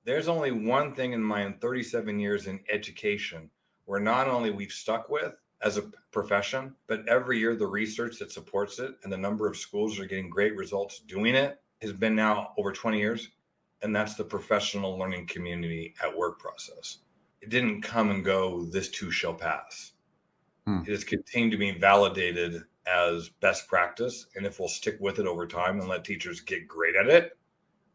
There's only one thing in my 37 years in education where not only we've stuck with as a profession, but every year the research that supports it and the number of schools that are getting great results doing it has been now over 20 years. And that's the professional learning community at work process. It didn't come and go, this too shall pass. It has continued to be validated as best practice. And if we'll stick with it over time and let teachers get great at it,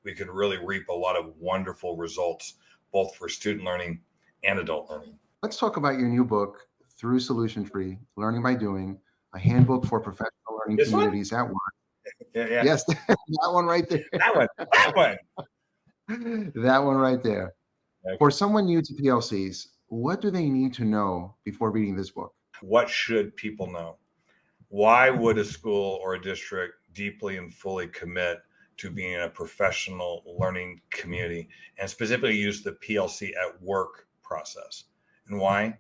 we could really reap a lot of wonderful results, both for student learning and adult learning. Let's talk about your new book, Through Solution Tree, Learning by Doing, a handbook for professional learning communities at work. Yeah. Yes, that one right there. That one. That one right there. Okay. For someone new to PLCs, what do they need to know before reading this book? What should people know? Why would a school or a district deeply and fully commit to being a professional learning community and specifically use the PLC at work process? And why?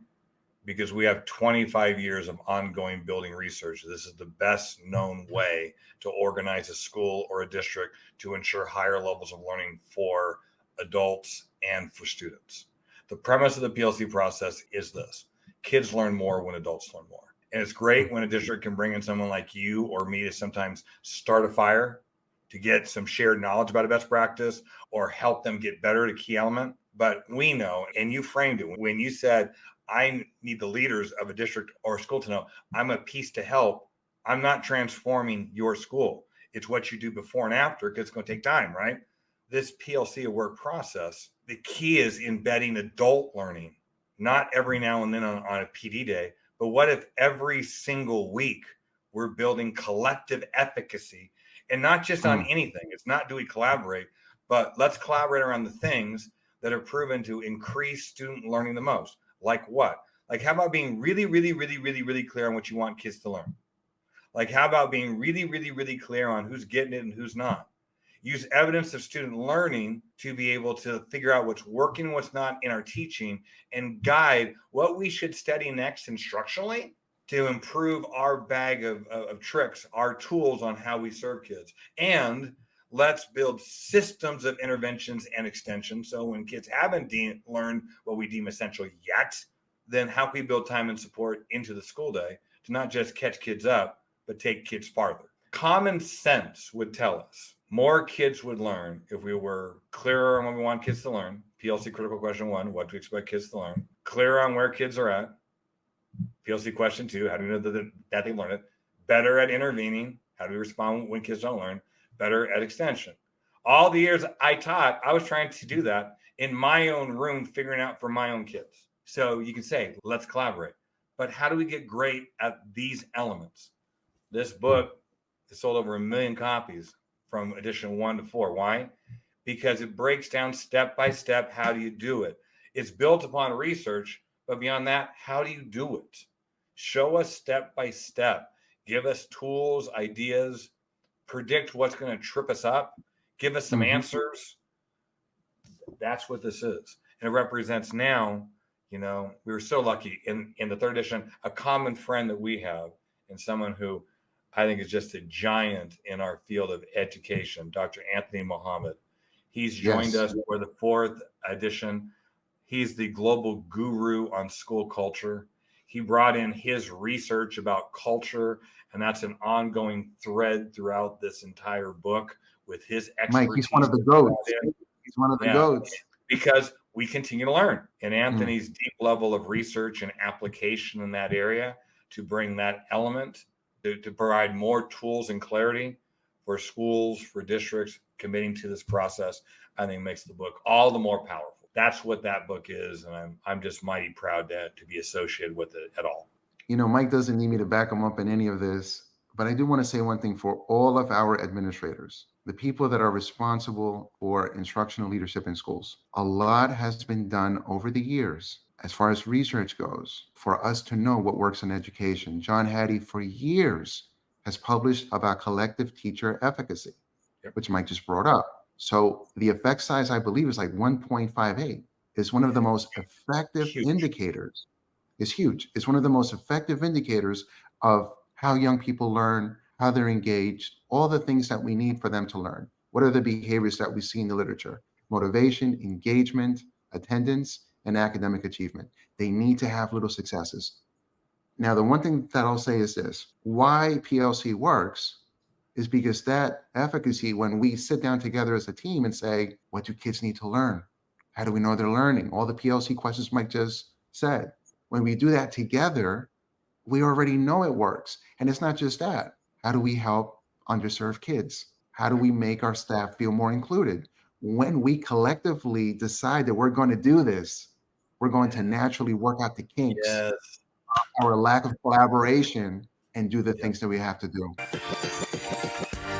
Because we have 25 years of ongoing building research. This is the best known way to organize a school or a district to ensure higher levels of learning for adults and for students. The premise of the PLC process is this: kids learn more when adults learn more. And it's great when a district can bring in someone like you or me to sometimes start a fire, to get some shared knowledge about a best practice or help them get better at a key element. But we know, and you framed it when you said, I need the leaders of a district or a school to know I'm a piece to help. I'm not transforming your school. It's what you do before and after, because it's going to take time, right? This PLC at work process, the key is embedding adult learning, not every now and then on a PD day, but what if every single week we're building collective efficacy, and not just on anything. It's not do we collaborate, but let's collaborate around the things that are proven to increase student learning the most. Like what? Like, how about being really, really, really, really, really clear on what you want kids to learn? Like, how about being really, really, really clear on who's getting it and who's not? Use evidence of student learning to be able to figure out what's working and what's not in our teaching and guide what we should study next instructionally to improve our bag of tricks, our tools on how we serve kids. And let's build systems of interventions and extension. So when kids haven't learned what we deem essential yet, then how can we build time and support into the school day to not just catch kids up, but take kids farther? Common sense would tell us more kids would learn if we were clearer on what we want kids to learn. PLC critical question 1, what do we expect kids to learn? Clearer on where kids are at. PLC question 2, how do we know that they learn it? Better at intervening. How do we respond when kids don't learn? Better at extension. All the years I taught, I was trying to do that in my own room, figuring out for my own kids. So you can say, let's collaborate. But how do we get great at these elements? This book has sold over 1 million copies from edition 1 to 4. Why? Because it breaks down step by step. How do you do it? It's built upon research, but beyond that, how do you do it? Show us step by step. Give us tools, ideas, predict what's going to trip us up, give us some answers. That's what this is. And it represents now, we were so lucky in the 3rd edition, a common friend that we have and someone who I think is just a giant in our field of education, Dr. Anthony Mohammed. He's joined us for the 4th edition. He's the global guru on school culture. He brought in his research about culture, and that's an ongoing thread throughout this entire book with his expertise. Mike, he's one of the goats. He's one of the goats. Because we continue to learn. And Anthony's deep level of research and application in that area to bring that element to provide more tools and clarity for schools, for districts committing to this process, I think makes the book all the more powerful. That's what that book is, and I'm just mighty proud to be associated with it at all. Mike doesn't need me to back him up in any of this, but I do want to say one thing for all of our administrators, the people that are responsible for instructional leadership in schools. A lot has been done over the years as far as research goes for us to know what works in education. John Hattie, for years, has published about collective teacher efficacy, which Mike just brought up. So the effect size, I believe, is like 1.58. It's one of the most effective indicators. It's huge. It's one of the most effective indicators of how young people learn, how they're engaged, all the things that we need for them to learn. What are the behaviors that we see in the literature? motivation, engagement, attendance, and academic achievement. They need to have little successes. Now, the one thing that I'll say is this: why PLC works is because that efficacy, when we sit down together as a team and say, what do kids need to learn? How do we know they're learning? All the PLC questions Mike just said. When we do that together, we already know it works. And it's not just that. How do we help underserved kids? How do we make our staff feel more included? When we collectively decide that we're going to do this, we're going to naturally work out the kinks, Yes. our lack of collaboration, and do the Yep. things that we have to do.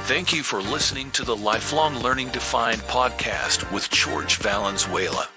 Thank you for listening to the Lifelong Learning Defined podcast with Jorge Valenzuela.